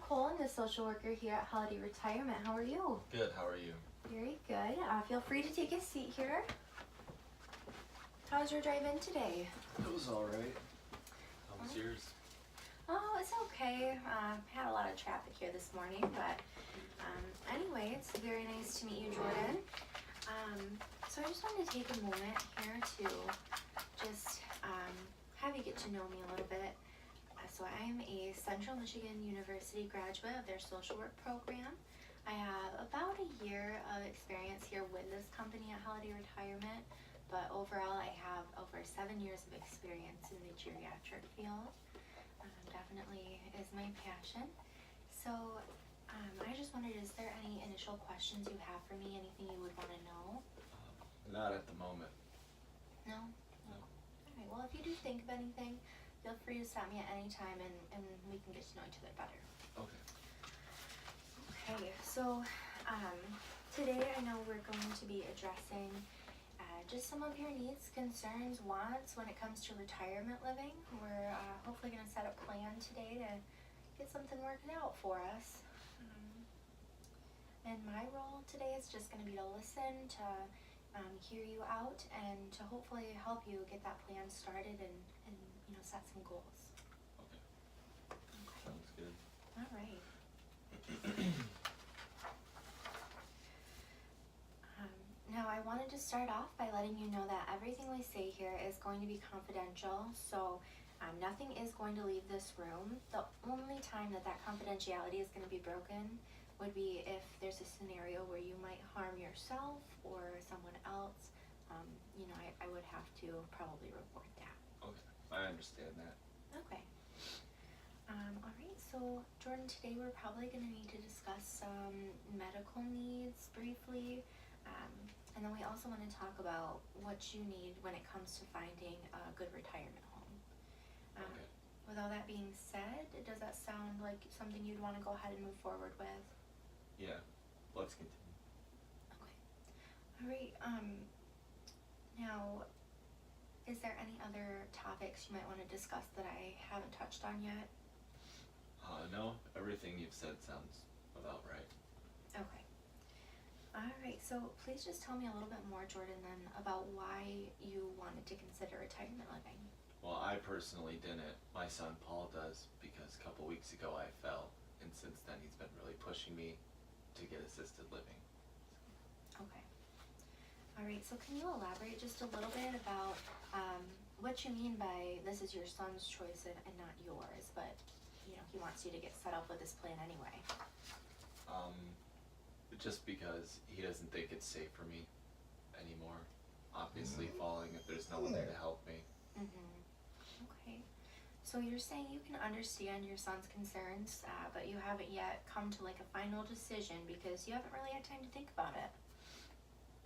Nicole. I'm the social worker here at Holiday Retirement. How are you? Good, how are you? Very good. Feel free to take a seat here. How's your drive in today? It was alright. How was yours? Oh, it's okay. Had a lot of traffic here this morning, but anyway, it's very nice to meet you, Jordan. So I just wanted to take a moment here to just have you get to know me a little bit. So I'm a Central Michigan University graduate of their social work program. I have about a year of experience here with this company at Holiday Retirement, but overall I have over 7 years of experience in the geriatric field. Definitely is my passion. So I just wondered, is there any initial questions you have for me? Anything you would want to know? Not at the moment. No? No. Alright, well if you do think of anything, feel free to stop me at any time and we can get to know each other better. Okay. Okay, so today I know we're going to be addressing just some of your needs, concerns, wants when it comes to retirement living. We're hopefully going to set a plan today to get something worked out for us. And my role today is just going to be to listen, to hear you out, and to hopefully help you get that plan started and set some goals. Okay. Okay. Sounds good. All right. Now I wanted to start off by letting you know that everything we say here is going to be confidential, so nothing is going to leave this room. The only time that confidentiality is going to be broken would be if there's a scenario where you might harm yourself or someone else. I would have to probably report that. Okay, I understand that. Okay. Alright, so Jordan, today we're probably going to need to discuss some medical needs briefly, and then we also want to talk about what you need when it comes to finding a good retirement home. Okay. With all that being said, does that sound like something you'd want to go ahead and move forward with? Yeah, let's continue. Okay. Alright, now, is there any other topics you might want to discuss that I haven't touched on yet? No, everything you've said sounds about right. Okay. Alright, so please just tell me a little bit more, Jordan, then about why you wanted to consider retirement living. Well, I personally didn't. My son Paul does, because a couple weeks ago I fell, and since then he's been really pushing me to get assisted living. Okay. Alright, so can you elaborate just a little bit about what you mean by this is your son's choice and not yours, but he wants you to get set up with this plan anyway? Just because he doesn't think it's safe for me anymore. Obviously falling if there's no one there to help me. Okay. So you're saying you can understand your son's concerns, but you haven't yet come to like a final decision because you haven't really had time to think about it.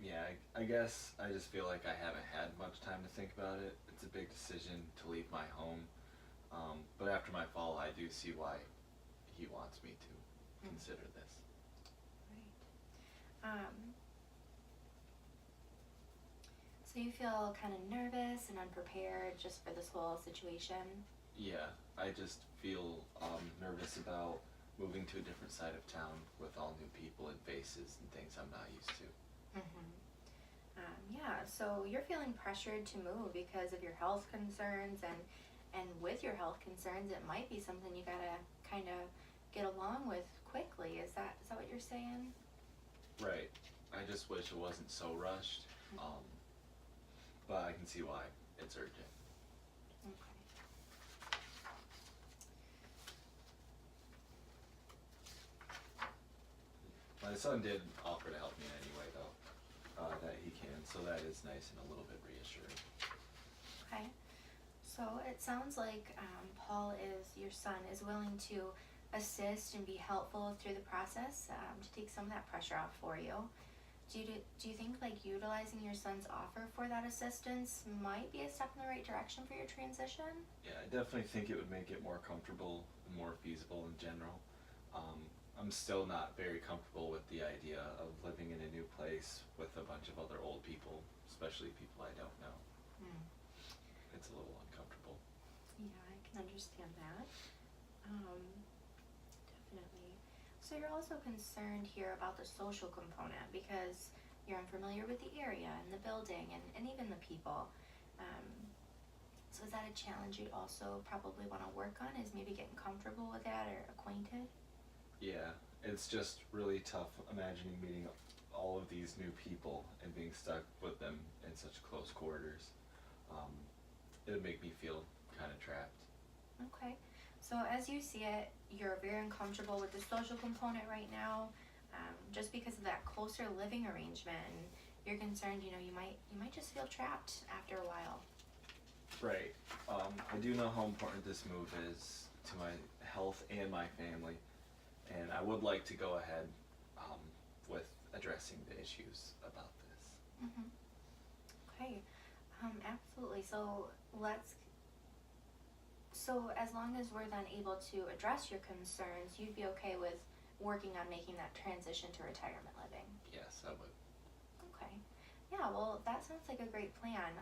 Yeah, I guess I just feel like I haven't had much time to think about it. It's a big decision to leave my home. But after my fall, I do see why he wants me to consider this. Right. So you feel kind of nervous and unprepared just for this whole situation? Yeah, I just feel nervous about moving to a different side of town with all new people and faces and things I'm not used to. Yeah, so you're feeling pressured to move because of your health concerns, and with your health concerns, it might be something you gotta kind of get along with quickly. Is that what you're saying? Right. I just wish it wasn't so rushed, but I can see why it's urgent. Okay. My son did offer to help me anyway, though, that he can, so that is nice and a little bit reassuring. Okay. So it sounds like Paul, your son, is willing to assist and be helpful through the process to take some of that pressure off for you. Do you think like utilizing your son's offer for that assistance might be a step in the right direction for your transition? Yeah, I definitely think it would make it more comfortable and more feasible in general. I'm still not very comfortable with the idea of living in a new place with a bunch of other old people, especially people I don't know. It's a little uncomfortable. Yeah, I can understand that. Definitely. So you're also concerned here about the social component because you're unfamiliar with the area and the building and even the people. Um, so is that a challenge you'd also probably want to work on, is maybe getting comfortable with that or acquainted? Yeah, it's just really tough imagining meeting all of these new people and being stuck with them in such close quarters. Um, it would make me feel kind of trapped. Okay. So as you see it, you're very uncomfortable with the social component right now, just because of that closer living arrangement, and you're concerned. You might just feel trapped after a while. Right. I do know how important this move is to my health and my family, and I would like to go ahead with addressing the issues about this. Mm-hmm. Okay. Absolutely. So as long as we're then able to address your concerns, you'd be okay with working on making that transition to retirement living. Yes, I would. Okay. Yeah, well, that sounds like a great plan.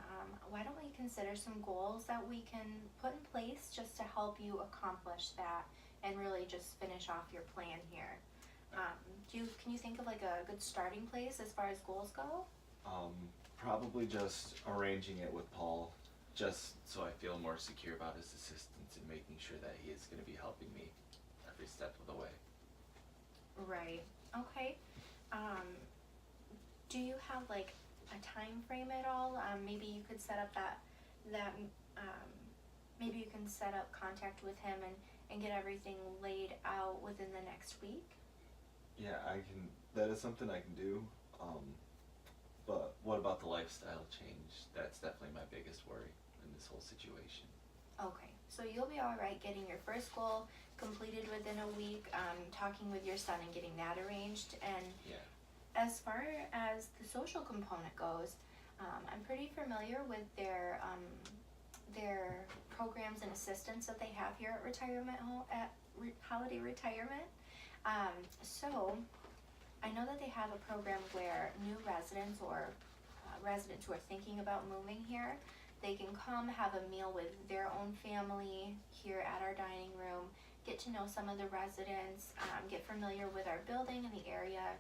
Why don't we consider some goals that we can put in place just to help you accomplish that and really just finish off your plan here? Can you think of like a good starting place as far as goals go? Probably just arranging it with Paul, just so I feel more secure about his assistance and making sure that he is going to be helping me every step of the way. Right. Okay. Do you have like a time frame at all? Maybe you could set up that maybe you can set up contact with him and get everything laid out within the next week. Yeah, I can. That is something I can do. But what about the lifestyle change? That's definitely my biggest worry in this whole situation. Okay, so you'll be all right getting your first goal completed within a week, talking with your son and getting that arranged. And Yeah. as far as the social component goes, I'm pretty familiar with their programs and assistance that they have here at retirement home at Holiday Retirement. So I know that they have a program where new residents or residents who are thinking about moving here, they can come have a meal with their own family here at our dining room, get to know some of the residents, get familiar with our building and the area,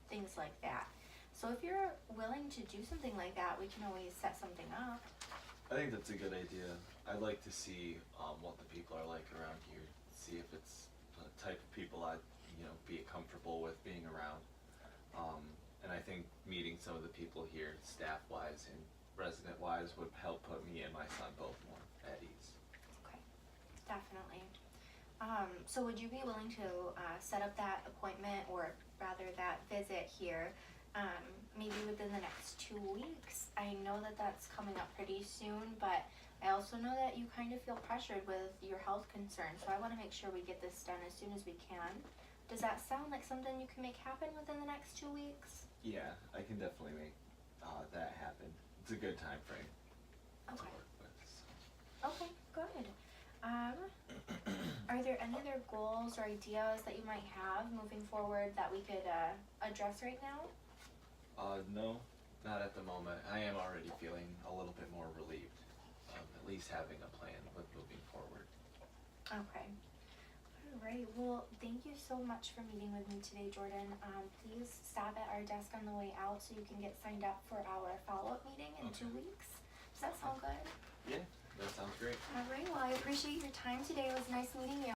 things like that. So if you're willing to do something like that, we can always set something up. I think that's a good idea. I'd like to see what the people are like around here. See if it's the type of people I'd be comfortable with being around. And I think meeting some of the people here, staff-wise and resident-wise, would help put me and my son both more at ease. Okay, definitely. So would you be willing to set up that appointment, or rather that visit here, maybe within the next 2 weeks? I know that that's coming up pretty soon, but I also know that you kind of feel pressured with your health concerns, so I want to make sure we get this done as soon as we can. Does that sound like something you can make happen within the next 2 weeks? Yeah, I can definitely make that happen. It's a good time frame to Okay. work with. So. Okay, good. Are there any other goals or ideas that you might have moving forward that we could address right now? No, not at the moment. I am already feeling a little bit more relieved of at least having a plan with moving forward. Okay. Alright, well, thank you so much for meeting with me today, Jordan. Please stop at our desk on the way out so you can get signed up for our follow-up meeting in 2 weeks. Does that sound good? Yeah, that sounds great. Alright, well, I appreciate your time today. It was nice meeting you.